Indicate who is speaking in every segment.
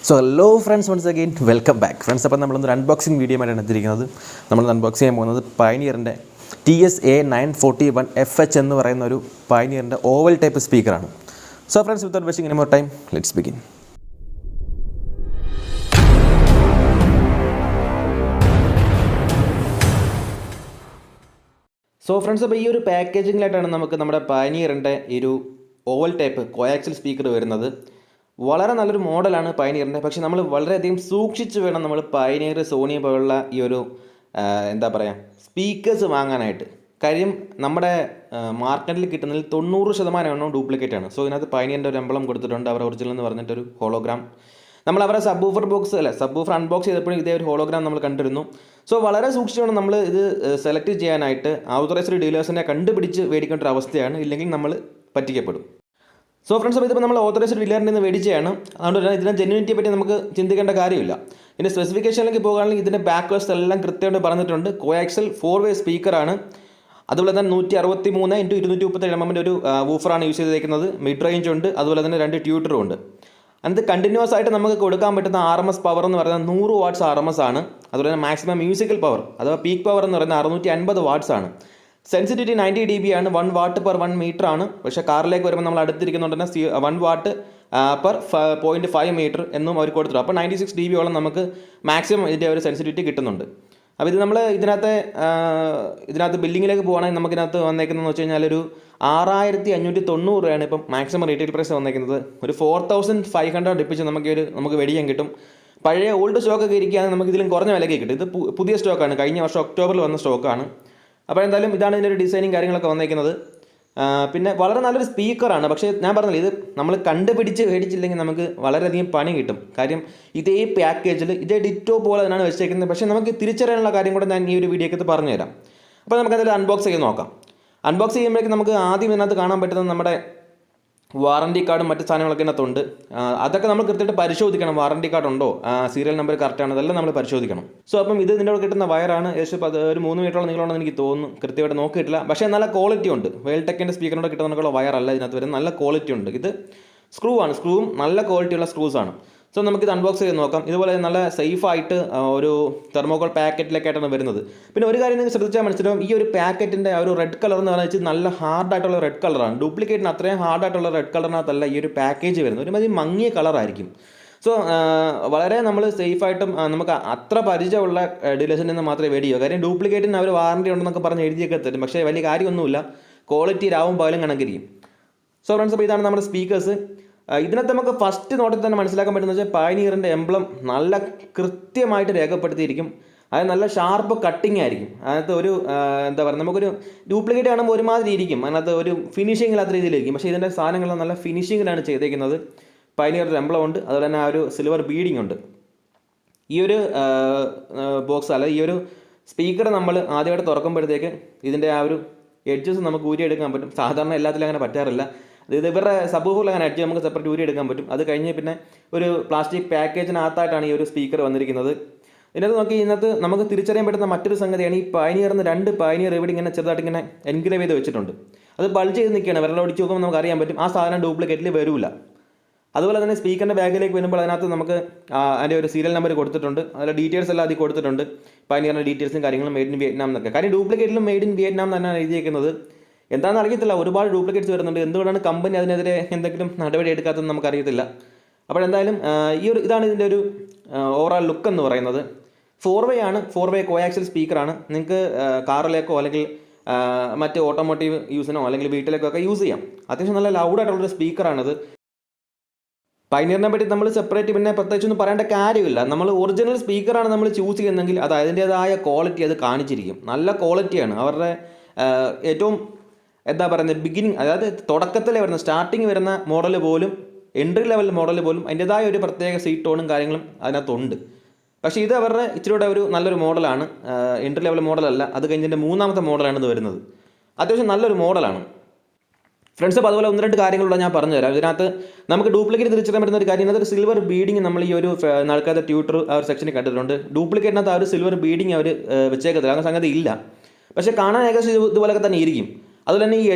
Speaker 1: So hello friends, once again welcome back friends. അപ്പോൾ നമ്മളൊരു unboxing video ആയിട്ടാണ് എത്തിയിരിക്കുന്നത്. നമ്മൾ അൺബോക്സ് ചെയ്യാൻ പോകുന്നത് പയനിയറിൻ്റെ ts-a941fh എന്ന് പറയുന്ന ഒരു പയനിയറിൻ്റെ ഓവൽ ടൈപ്പ് സ്പീക്കറാണ്. So friends, without wasting any more time, let's begin. So friends, അപ്പോൾ ഈ ഒരു പാക്കേജിങ്ങിലായിട്ടാണ് നമുക്ക് നമ്മുടെ പയനിയറിൻ്റെ ഈ ഒരു ഓവൽ ടൈപ്പ് കോയാക്സിൽ സ്പീക്കർ വരുന്നത്. വളരെ നല്ലൊരു മോഡലാണ് പയനിയറിൻ്റെ. പക്ഷേ നമ്മൾ വളരെയധികം സൂക്ഷിച്ച് വേണം നമ്മൾ പയനിയർ, സോണി പോലുള്ള ഈ ഒരു എന്താ പറയുക സ്പീക്കേഴ്സ് വാങ്ങാനായിട്ട്. കാര്യം നമ്മുടെ മാർക്കറ്റിൽ കിട്ടുന്നതിൽ 90% ഡ്യൂപ്ലിക്കേറ്റ് ആണ്. സോ ഇതിനകത്ത് പയനിയറിൻ്റെ ഒരു എംബ്ലം കൊടുത്തിട്ടുണ്ട്, അവർ ഒറിജിനൽ എന്ന് പറഞ്ഞിട്ടൊരു ഹോളോഗ്രാം. നമ്മൾ അവരുടെ സബ്ബൂഫർ അൺബോക്സ് ചെയ്തപ്പോഴും ഇതേ ഒരു ഹോളോഗ്രാം നമ്മൾ കണ്ടിരുന്നു. സോ വളരെ സൂക്ഷിച്ച് വേണം നമ്മൾ ഇത് സെലക്ട് ചെയ്യാനായിട്ട്. ഓതറൈസ്ഡ് ഡീലേഴ്സിനെ കണ്ടുപിടിച്ച് മേടിക്കേണ്ട ഒരു അവസ്ഥയാണ്, ഇല്ലെങ്കിൽ നമ്മൾ പറ്റിക്കപ്പെടും. സോ ഫ്രണ്ട്സ്, അപ്പോൾ ഇതിപ്പോൾ നമ്മൾ ഓതറൈസ്ഡ് ഡീലറിൽ നിന്ന് മേടിച്ചതാണ്. അതുകൊണ്ട് തന്നെ ഇതിൻ്റെ ജെന്യൂനിറ്റിയെ പറ്റി നമുക്ക് ചിന്തിക്കേണ്ട കാര്യമില്ല. ഇതിൻ്റെ സ്പെസിഫിക്കേഷനിലേക്ക് പോകുകയാണെങ്കിൽ ഇതിൻ്റെ ബാക്ക് വേഴ്സ് എല്ലാം കൃത്യമായിട്ട് പറഞ്ഞിട്ടുണ്ട്. കോയാക്സൽ 4-വേ സ്പീക്കറാണ്. അതുപോലെ തന്നെ 163x237 mm ഒരു വൂഫറാണ് യൂസ് ചെയ്തിരിക്കുന്നത്. മിഡ് റേഞ്ച് ഉണ്ട്, അതുപോലെ തന്നെ 2 ട്യൂട്ടറും ഉണ്ട്. അത് കണ്ടിന്യൂസ് ആയിട്ട് നമുക്ക് കൊടുക്കാൻ പറ്റുന്ന RMS പവർ എന്ന് പറയുന്നത് 100 വാട്ട്സ് RMS ആണ്. അതുപോലെ തന്നെ മാക്സിമം മ്യൂസിക്കൽ പവർ അഥവാ പീക്ക് പവർ എന്ന് പറയുന്നത് 650 വാട്ട്സ് ആണ്. സെൻസിറ്റിവിറ്റി 90 dB ആണ്. 1 watt per 1 meter ആണ്. പക്ഷേ കാറിലേക്ക് വരുമ്പോൾ നമ്മൾ അടുത്തിരിക്കുന്നുണ്ട് തന്നെ 1 watt per 0.5 meter എന്നും അവർ കൊടുത്തിട്ടുണ്ട്. അപ്പോൾ 96 dB നമുക്ക് മാക്സിമം ഇതിൻ്റെ ഒരു സെൻസിറ്റിവിറ്റി കിട്ടുന്നുണ്ട്. അപ്പോൾ ഇത് നമ്മൾ ഇതിനകത്ത് ബില്ലിങ്ങിലേക്ക് പോകുകയാണെങ്കിൽ നമുക്കിതിനകത്ത് വന്നേക്കുന്നതെന്ന് വെച്ച് കഴിഞ്ഞാൽ ഒരു 6590 രൂപയാണ് ഇപ്പം മാക്സിമം റീറ്റെയിൽ പ്രൈസ് വന്നേക്കുന്നത്. ഒരു 4500 അടുപ്പിച്ച് നമുക്ക് മേടിക്കാൻ കിട്ടും. പഴയ ഓൾഡ് സ്റ്റോക്കൊക്കെ ഇരിക്കുകയാണെങ്കിൽ നമുക്ക് ഇതിലും കുറഞ്ഞ വിലയ്ക്ക് കിട്ടും. ഇത് പുതിയ സ്റ്റോക്കാണ്, കഴിഞ്ഞ വർഷം ഒക്ടോബറിൽ വന്ന സ്റ്റോക്കാണ്. അപ്പോൾ എന്തായാലും ഇതാണ് ഇതിൻ്റെ ഒരു ഡിസൈനും കാര്യങ്ങളൊക്കെ വന്നേക്കുന്നത്. പിന്നെ വളരെ നല്ലൊരു സ്പീക്കറാണ്. പക്ഷേ ഞാൻ പറഞ്ഞില്ല, ഇത് നമ്മൾ കണ്ടുപിടിച്ച് മേടിച്ചില്ലെങ്കിൽ നമുക്ക് വളരെയധികം പണി കിട്ടും. കാര്യം ഇതേ പാക്കേജിൽ ഇതേ ഡിറ്റോ പോലെ തന്നെയാണ് വെച്ചേക്കുന്നത്. പക്ഷേ നമുക്ക് തിരിച്ചറിയാനുള്ള കാര്യം കൂടെ ഞാൻ ഈ ഒരു വീഡിയോക്കകത്ത് പറഞ്ഞുതരാം. അപ്പോൾ നമുക്ക് എന്തായാലും അൺബോക്സ് ചെയ്ത് നോക്കാം. അൺബോക്സ് ചെയ്യുമ്പോഴേക്കും നമുക്ക് ആദ്യം ഇതിനകത്ത് കാണാൻ പറ്റുന്നത് നമ്മുടെ വാറണ്ടി കാർഡും മറ്റ് സാധനങ്ങളൊക്കെ ഇതിനകത്തുണ്ട്. അതൊക്കെ നമ്മൾ കൃത്യമായിട്ട് പരിശോധിക്കണം. വാറണ്ടി കാർഡ് ഉണ്ടോ, സീരിയൽ നമ്പർ കറക്റ്റാണ്, അതെല്ലാം നമ്മൾ പരിശോധിക്കണം. സോ അപ്പം ഇത് ഇതിൻ്റെ കിട്ടുന്ന വയറാണ്. ഏകദേശം ഒരു 3 മീറ്ററോളം നീളമുണ്ടെന്ന് എനിക്ക് തോന്നുന്നു. കൃത്യമായിട്ട് നോക്കിയിട്ടില്ല, പക്ഷേ നല്ല ക്വാളിറ്റി ഉണ്ട്. വേൾടെക്കിൻ്റെ സ്പീക്കറിനോട് കിട്ടുന്നതിനുള്ള വയറല്ല ഇതിനകത്ത് വരുന്നത്, നല്ല ക്വാളിറ്റി ഉണ്ട്. ഇത് സ്ക്രൂവും നല്ല ക്വാളിറ്റിയുള്ള സ്ക്രൂസാണ്. സോ നമുക്കിത് അൺബോക്സ് ചെയ്ത് നോക്കാം. ഇതുപോലെ നല്ല സേഫായിട്ട് ഒരു തെർമോകോൾ പാക്കറ്റിലേക്കായിട്ടാണ് വരുന്നത്. പിന്നെ ഒരു കാര്യം നിങ്ങൾക്ക് ശ്രദ്ധിച്ചാൽ മനസ്സിലാവും, ഈ ഒരു പാക്കറ്റിൻ്റെ ഒരു റെഡ് കളർ എന്ന് പറഞ്ഞാൽ നല്ല ഹാർഡായിട്ടുള്ള റെഡ് കളറാണ്. ഡ്യൂപ്ലിക്കേറ്റിന് അത്രയും ഹാർഡായിട്ടുള്ള റെഡ് കളറിനകത്തല്ല ഈ ഒരു പാക്കേജ് വരുന്നത്. ഒരുമാതിരി മങ്ങിയ കളറായിരിക്കും. സോ വളരെ നമ്മൾ സേഫായിട്ടും നമുക്ക് അത്ര പരിചയമുള്ള ഡീലേഴ്സിൽ നിന്ന് മാത്രമേ മേടിക്കൂ. കാര്യം ഡ്യൂപ്ലിക്കേറ്റിന് അവർ വാറണ്ടി ഉണ്ടെന്നൊക്കെ പറഞ്ഞ് എഴുതിയൊക്കെ തരും, പക്ഷേ വലിയ കാര്യമൊന്നുമില്ല. ക്വാളിറ്റി രാവും പകലും കണക്കിരിക്കും. സോ ഫ്രണ്ട്സ്, അപ്പോൾ ഇതാണ് നമ്മുടെ സ്പീക്കേഴ്സ്. ഇതിനകത്ത് നമുക്ക് ഫസ്റ്റ് നോട്ടിൽ തന്നെ മനസ്സിലാക്കാൻ പറ്റുന്നത് വെച്ചാൽ പയനിയറിൻ്റെ എംബ്ലം നല്ല കൃത്യമായിട്ട് രേഖപ്പെടുത്തിയിരിക്കും. അത് നല്ല ഷാർപ്പ് കട്ടിങ് ആയിരിക്കും. അതിനകത്ത് ഒരു എന്താ പറയുക, നമുക്കൊരു ഡ്യൂപ്ലിക്കേറ്റ് കാണുമ്പോൾ ഒരുമാതിരി ഇരിക്കും, അതിനകത്ത് ഒരു ഫിനിഷിംഗ് ഇല്ലാത്ത രീതിയിലിരിക്കും. പക്ഷേ ഇതിൻ്റെ സാധനങ്ങളെല്ലാം നല്ല ഫിനിഷിങ്ങിലാണ് ചെയ്തേക്കുന്നത്. പയനിയറിൻ്റെ എംബ്ലം ഉണ്ട്, അതുപോലെ തന്നെ ആ ഒരു സിൽവർ ബീഡിങ് ഉണ്ട്. ഈ ഒരു ബോക്സ് അല്ല, ഈ ഒരു സ്പീക്കർ നമ്മൾ ആദ്യമായിട്ട് തുറക്കുമ്പോഴത്തേക്ക് ഇതിൻ്റെ ആ ഒരു എഡ്ജസ് നമുക്ക് ഊരിയെടുക്കാൻ പറ്റും. സാധാരണ എല്ലാത്തിലും അങ്ങനെ പറ്റാറില്ല. ഇത് ഇവരുടെ സബ്വൂഫറിൽ അങ്ങനെ അടിച്ച് നമുക്ക് സെപ്പറേറ്റ് ഊരി എടുക്കാൻ പറ്റും. അത് കഴിഞ്ഞ് പിന്നെ ഒരു പ്ലാസ്റ്റിക് പാക്കേജിനകത്തായിട്ടാണ് ഈ ഒരു സ്പീക്കർ വന്നിരിക്കുന്നത്. ഇതിനകത്ത് നമുക്ക് തിരിച്ചറിയാൻ പറ്റുന്ന മറ്റൊരു സംഗതിയാണ്, ഈ പയനിയറിന് 2 പയനിയർ ഇവിടെ ഇങ്ങനെ ചെറുതായിട്ട് ഇങ്ങനെ എൻഗ്രേവ് ചെയ്ത് വെച്ചിട്ടുണ്ട്. അത് ബൾജ് ചെയ്ത് നിൽക്കുകയാണ്. വിരലൊടിച്ച് നോക്കുമ്പോൾ നമുക്ക് അറിയാൻ പറ്റും ആ സാധനം ഡ്യൂപ്ലിക്കേറ്റിൽ വരില്ല. അതുപോലെ തന്നെ സ്പീക്കറിൻ്റെ ബാഗിലേക്ക് വരുമ്പോൾ അതിനകത്ത് നമുക്ക് അതിൻ്റെ ഒരു സീരിയൽ നമ്പർ കൊടുത്തിട്ടുണ്ട്. അതിലെ ഡീറ്റെയിൽസ് എല്ലാം അതിൽ കൊടുത്തിട്ടുണ്ട്. പയനിയറിൻ്റെ ഡീറ്റെയിൽസും കാര്യങ്ങളും മെയ്ഡ് ഇൻ വിയറ്റ്നാം എന്നൊക്കെ. കാര്യം ഡ്യൂപ്ലിക്കേറ്റിലും മെയ്ഡ് ഇൻ വിയറ്റ്നാം തന്നെയാണ് എഴുതിയിരിക്കുന്നത്. എന്താണെന്ന് അറിയത്തില്ല, ഒരുപാട് ഡ്യൂപ്ലിക്കേറ്റ്സ് വരുന്നുണ്ട്. എന്തുകൊണ്ടാണ് കമ്പനി അതിനെതിരെ എന്തെങ്കിലും നടപടി എടുക്കാത്തതെന്ന് നമുക്കറിയത്തില്ല. അപ്പോൾ എന്തായാലും ഇതാണ് ഇതിൻ്റെ ഒരു ഓവറോൾ ലുക്ക് എന്ന് പറയുന്നത്. 4-വേ ആണ്, 4-വേ കോയാക്സിൽ സ്പീക്കറാണ്. നിങ്ങൾക്ക് കാറിലേക്കോ അല്ലെങ്കിൽ മറ്റ് ഓട്ടോമോട്ടീവ് യൂസിനോ അല്ലെങ്കിൽ വീട്ടിലേക്കോ ഒക്കെ യൂസ് ചെയ്യാം. അത്യാവശ്യം നല്ല ലൗഡായിട്ടുള്ളൊരു സ്പീക്കറാണിത്. പയനിയറിനെ പറ്റി നമ്മൾ സെപ്പറേറ്റ് പിന്നെ പ്രത്യേകിച്ചൊന്നും പറയേണ്ട കാര്യമില്ല. നമ്മൾ ഒറിജിനൽ സ്പീക്കറാണ് നമ്മൾ ചൂസ് ചെയ്യുന്നതെങ്കിൽ അത് അതിൻ്റേതായ ക്വാളിറ്റി അത് കാണിച്ചിരിക്കും. നല്ല ക്വാളിറ്റിയാണ്. അവരുടെ ഏറ്റവും എന്താ പറയുന്നത് ബിഗിനിങ്, അതായത് തുടക്കത്തിലെ വരുന്ന സ്റ്റാർട്ടിങ് വരുന്ന മോഡൽ പോലും, എൻട്രി ലെവൽ മോഡൽ പോലും അതിൻ്റേതായ ഒരു പ്രത്യേക സീറ്റ് ടോണും കാര്യങ്ങളും അതിനകത്തുണ്ട്. പക്ഷേ ഇത് അവരുടെ ഇച്ചിരിയുടെ ഒരു നല്ലൊരു മോഡലാണ്. എൻട്രി ലെവൽ മോഡലല്ല. അത് കഴിഞ്ഞതിൻ്റെ 3ാമത്തെ മോഡലാണ് ഇത് വരുന്നത്. അത്യാവശ്യം നല്ലൊരു മോഡലാണ് ഫ്രണ്ട്സ്. അപ്പോൾ അതുപോലെ 1-2 കാര്യങ്ങളുള്ള ഞാൻ പറഞ്ഞുതരാം. ഇതിനകത്ത് നമുക്ക് ഡ്യൂപ്ലിക്കേറ്റ് തിരിച്ചറിയാൻ പറ്റുന്ന ഒരു കാര്യം, അതൊരു സിൽവർ ബീഡിങ് നമ്മൾ ഈ ഒരു നടക്കാത്ത ട്യൂട്ടർ ആ ഒരു സെക്ഷനിൽ കണ്ടിട്ടുണ്ട്. ഡ്യൂപ്ലിക്കേറ്റിനകത്ത് ആ ഒരു സിൽവർ ബീഡിങ് അവർ വെച്ചേക്കത്തില്ല, അങ്ങനെ സംഗതി ഇല്ല. പക്ഷേ കാണാൻ ഏകദേശം ഇതുപോലൊക്കെ തന്നെ ഇരിക്കും. അതുപോലെ തന്നെ ഈ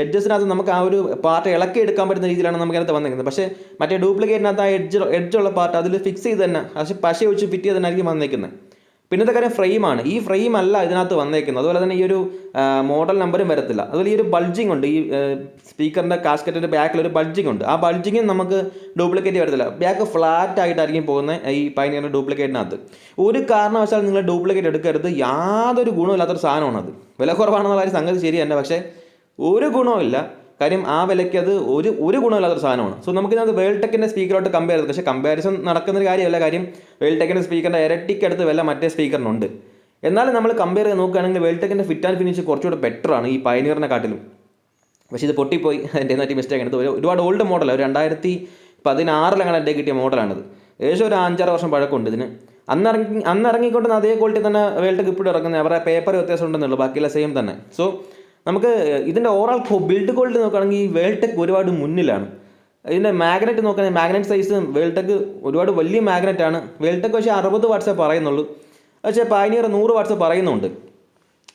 Speaker 1: എഡ്ജസിനകത്ത് നമുക്ക് ആ ഒരു പാർട്ട് ഇളക്കി എടുക്കാൻ പറ്റുന്ന രീതിയിലാണ് നമുക്കതിനകത്ത് വന്നിരിക്കുന്നത്. പക്ഷേ മറ്റേ ഡ്യൂപ്ലിക്കേറ്റിനകത്ത് ആ എഡ്ജുള്ള പാർട്ട് അതിൽ ഫിക്സ് ചെയ്ത് തന്നെ പശ വെച്ച് ഫിറ്റ് ചെയ്ത് തന്നെ ആയിരിക്കും വന്നിരിക്കുന്നത്. പിന്നത്തെ കാര്യം ഫ്രെയിമാണ്. ഈ ഫ്രെയിം അല്ല ഇതിനകത്ത് വന്നേക്കുന്നത്. അതുപോലെ തന്നെ ഈ ഒരു മോഡൽ നമ്പറും വരത്തില്ല. അതുപോലെ ഈ ഒരു ബൾജിങ് ഉണ്ട്. ഈ സ്പീക്കറിൻ്റെ കാസ്കറ്റിൻ്റെ ബാക്കിൽ ഒരു ബൾജിങ് ഉണ്ട്. ആ ബൾജിങ്ങും നമുക്ക് ഡ്യൂപ്ലിക്കേറ്റ് വരത്തില്ല. ബാക്ക് ഫ്ലാറ്റ് ആയിട്ടായിരിക്കും പോകുന്നത് ഈ പയനിയറിൻ്റെ ഡ്യൂപ്ലിക്കേറ്റിനകത്ത്. ഒരു കാരണവശാലും നിങ്ങൾ ഡ്യൂപ്ലിക്കേറ്റ് എടുക്കരുത്. യാതൊരു ഗുണമില്ലാത്തൊരു സാധനമാണത്. വില കുറവാണെന്നുള്ള കാര്യം സംഗതി ശരി തന്നെ, പക്ഷേ ഒരു ഗുണവുമില്ല. കാര്യം ആ വിലയ്ക്ക് അത് ഒരു ഗുണമില്ലാത്തൊരു സാധനമാണ്. സോ നമുക്കിതിനകത്ത് വേൾടെക്കിൻ്റെ സ്പീക്കറോട്ട് കമ്പയർ ചെയ്ത്, പക്ഷേ കമ്പാരിസൺ നടക്കുന്നൊരു കാര്യമല്ല. കാര്യം വേൾടെക്കിൻ്റെ സ്പീക്കറിൻ്റെ ഇരട്ടിക്കടുത്ത് വില മറ്റേ സ്പീക്കറിനുണ്ട്. എന്നാലും നമ്മൾ കമ്പയർ ചെയ്ത് നോക്കുകയാണെങ്കിൽ വേൾടെക്കിൻ്റെ ഫിറ്റ് ആൻഡ് ഫിനിഷ് കുറച്ചുകൂടെ ബെറ്ററാണ് ഈ പയനിയറിനെ കാട്ടിലും. പക്ഷേ ഇത് പൊട്ടിപ്പോയി, എൻ്റെ നാട്ടി മിസ്റ്റേക്ക് ആണ്. ഒരുപാട് ഓൾഡ് മോഡലാണ്. ഒരു 2016 എൻ്റെ കിട്ടിയ മോഡലാണിത്. ഏകദേശം ഒരു 5-6 വർഷം പഴക്കമുണ്ട് ഇതിന്. അന്ന് ഇറങ്ങിക്കൊണ്ടുവന്ന അതേ ക്വാളിറ്റി തന്നെ വേൾടെക്ക് ഇപ്പോഴും ഇറക്കുന്നത്. അവരുടെ പേപ്പർ വ്യത്യാസം ഉണ്ടെന്നുള്ളൂ, ബാക്കിയെല്ലാം സെയിം തന്നെ. സോ നമുക്ക് ഇതിൻ്റെ ഓവറോൾ ബിൽഡ് ക്വാളിറ്റി നോക്കുകയാണെങ്കിൽ ഈ വേൾടെക്ക് ഒരുപാട് മുന്നിലാണ്. ഇതിൻ്റെ മാഗ്നറ്റ് നോക്കുകയാണെങ്കിൽ മാഗ്നറ്റ് സൈസ് വേൾടെക്ക് ഒരുപാട് വലിയ മാഗ്നറ്റാണ്. വേൾടെക്ക് പക്ഷേ 60 വാട്ട്സേ പറയുന്നുള്ളൂ, പക്ഷേ പയനിയർ 100 വാട്ട്സ് പറയുന്നുണ്ട്.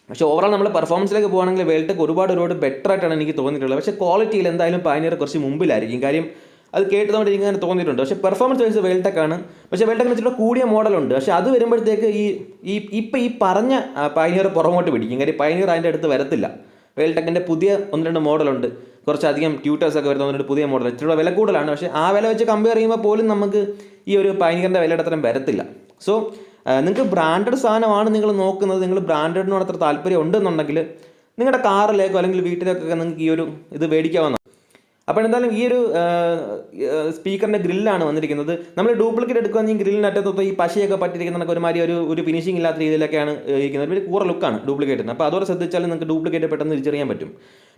Speaker 1: പക്ഷേ ഓവറോൾ നമ്മൾ പെർഫോമൻസിലേക്ക് പോകുകയാണെങ്കിൽ വേൾടെക്ക് ഒരുപാട് ബെറ്റർ ആയിട്ടാണ് എനിക്ക് തോന്നിയിട്ടുള്ളത്. പക്ഷേ ക്വാളിറ്റിയിൽ എന്തായാലും പയനിയർ കുറച്ച് മുമ്പിലായിരിക്കും. കാര്യം അത് കേട്ടതുകൊണ്ട് എനിക്ക് അങ്ങനെ തോന്നിയിട്ടുണ്ട്. പക്ഷേ പെർഫോമൻസ് വൈസ് വേൾടെക്കാണ്. പക്ഷേ വേൾടെക്കിന് ഇച്ചിരി കൂടിയ മോഡലുണ്ട്. പക്ഷേ അത് വരുമ്പോഴത്തേക്ക് ഈ പറഞ്ഞ പയനിയർ പുറമോട്ട് പിടിക്കും. കാര്യം പയനിയർ അതിൻ്റെ അടുത്ത് വരത്തില്ല. വേൾടെക്കിൻ്റെ പുതിയ 1-2 മോഡലുണ്ട്, കുറച്ചധികം ട്യൂട്ടേഴ്സൊക്കെ വരുന്ന 1-2 പുതിയ മോഡൽ. ഇച്ചിരി വില കൂടുതലാണ്. പക്ഷേ ആ വില വെച്ച് കമ്പയർ ചെയ്യുമ്പോൾ പോലും നമുക്ക് ഈ ഒരു പയനിയറിൻ്റെ വിലയുടെ അത്രയും വരത്തില്ല. സോ നിങ്ങൾക്ക് ബ്രാൻഡഡ് സാധനമാണ് നിങ്ങൾ നോക്കുന്നത്, നിങ്ങൾ ബ്രാൻഡഡിനോട് അത്ര താല്പര്യം ഉണ്ടെന്നുണ്ടെങ്കിൽ നിങ്ങളുടെ കാറിലേക്കോ അല്ലെങ്കിൽ വീട്ടിലേക്കൊക്കെ നിങ്ങൾക്ക് ഈ ഒരു ഇത് മേടിക്കാവുന്നതാണ്. അപ്പോൾ എന്തായാലും ഈ ഒരു സ്പീക്കറിൻ്റെ ഗ്രില്ലാണ് വന്നിരിക്കുന്നത്. നമ്മൾ ഡ്യൂപ്ലിക്കേറ്റ് എടുക്കുകയാണെങ്കിൽ ഗ്രില്ലിനറ്റത്ത് ഈ പശയൊക്കെ പറ്റിയിരിക്കുന്ന ഒരുമാതിരി ഒരു ഫിനിഷിംഗ് ഇല്ലാത്ത രീതിയിലൊക്കെയാണ് ഇരിക്കുന്നത്. ഒരു കൂറ ലുക്കാണ് ഡ്യൂപ്ലിക്കേറ്റിന്. അപ്പോൾ അതോടെ ശ്രദ്ധിച്ചാൽ നിങ്ങൾക്ക് ഡ്യൂപ്ലിക്കേറ്റ് പെട്ടെന്ന് തിരിച്ചറിയാൻ പറ്റും.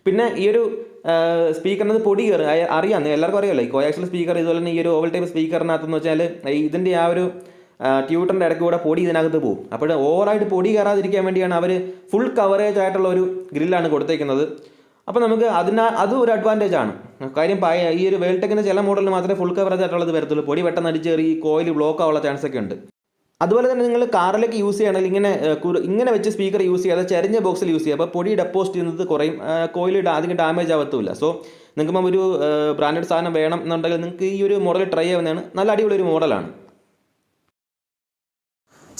Speaker 1: പിന്നെ ഈ ഒരു സ്പീക്കറിനകത്ത് പൊടി കയറി അറിയാം, എല്ലാവർക്കും അറിയാമല്ലോ. ഈ കോയാക്സിയൽ സ്പീക്കർ ഇതുപോലെ തന്നെ ഈ ഒരു ഓവൽ ടൈപ്പ് സ്പീക്കറിനകത്തെന്ന് വെച്ചാൽ ഇതിൻ്റെ ആ ഒരു ട്യൂട്ടറിൻ്റെ ഇടയ്ക്ക് കൂടെ പൊടി ഇതിനകത്ത് പോകും. അപ്പോൾ ഓവറായിട്ട് പൊടി കയറാതിരിക്കാൻ വേണ്ടിയാണ് അവർ ഫുൾ കവറേജ് ആയിട്ടുള്ള ഒരു ഗ്രില്ലാണ് കൊടുത്തേക്കുന്നത്. അപ്പോൾ നമുക്ക് അതും ഒരു അഡ്വാൻറ്റേജ് ആണ്. കാര്യം ഈ ഒരു വേൾടെക്കിൻ്റെ ചില മോഡലിൽ മാത്രമേ ഫുൾ കവറേജ് ആയിട്ടുള്ളത് വരത്തുള്ളൂ. പൊടി പെട്ടെന്ന് അടിച്ചേറി ഈ കോയിൽ ബ്ലോക്ക് ആവാനുള്ള ചാൻസ് ഒക്കെ ഉണ്ട്. അതുപോലെ തന്നെ നിങ്ങൾ കാറിലേക്ക് യൂസ് ചെയ്യുകയാണെങ്കിൽ ഇങ്ങനെ വെച്ച് സ്പീക്കർ യൂസ് ചെയ്യാതെ ചെറിയ ബോക്സിൽ യൂസ് ചെയ്യുക. അപ്പോൾ പൊടി ഡെപ്പോസിറ്റ് ചെയ്യുന്നത് കുറയും, കോയിൽ അധികം ഡാമേജ് ആവത്തുമില്ല. സോ നിങ്ങൾക്കിപ്പം ഒരു ബ്രാൻഡഡ് സാധനം വേണം എന്നുണ്ടെങ്കിൽ നിങ്ങൾക്ക് ഈ ഒരു മോഡൽ ട്രൈ ചെയ്യാവുന്നതാണ്. നല്ല അടിപൊളി ഒരു മോഡലാണ്.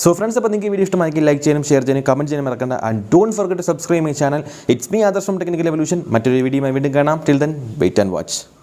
Speaker 1: സോ ഫ്രണ്ട്സ്, അപ്പോൾ നിങ്ങൾക്ക് ഈ വീഡിയോ ഇഷ്ടമാക്കി ലൈക്ക് ചെയ്യാനും ഷെയർ ചെയ്യാനും കമൻറ്റ് ചെയ്യാനും മറക്കണ്ട. And don't forget to subscribe my channel. It's me Adarsh from technical evolution. മറ്റൊരു വീഡിയോയുമായി വീണ്ടും കാണാം. Till then wait and watch.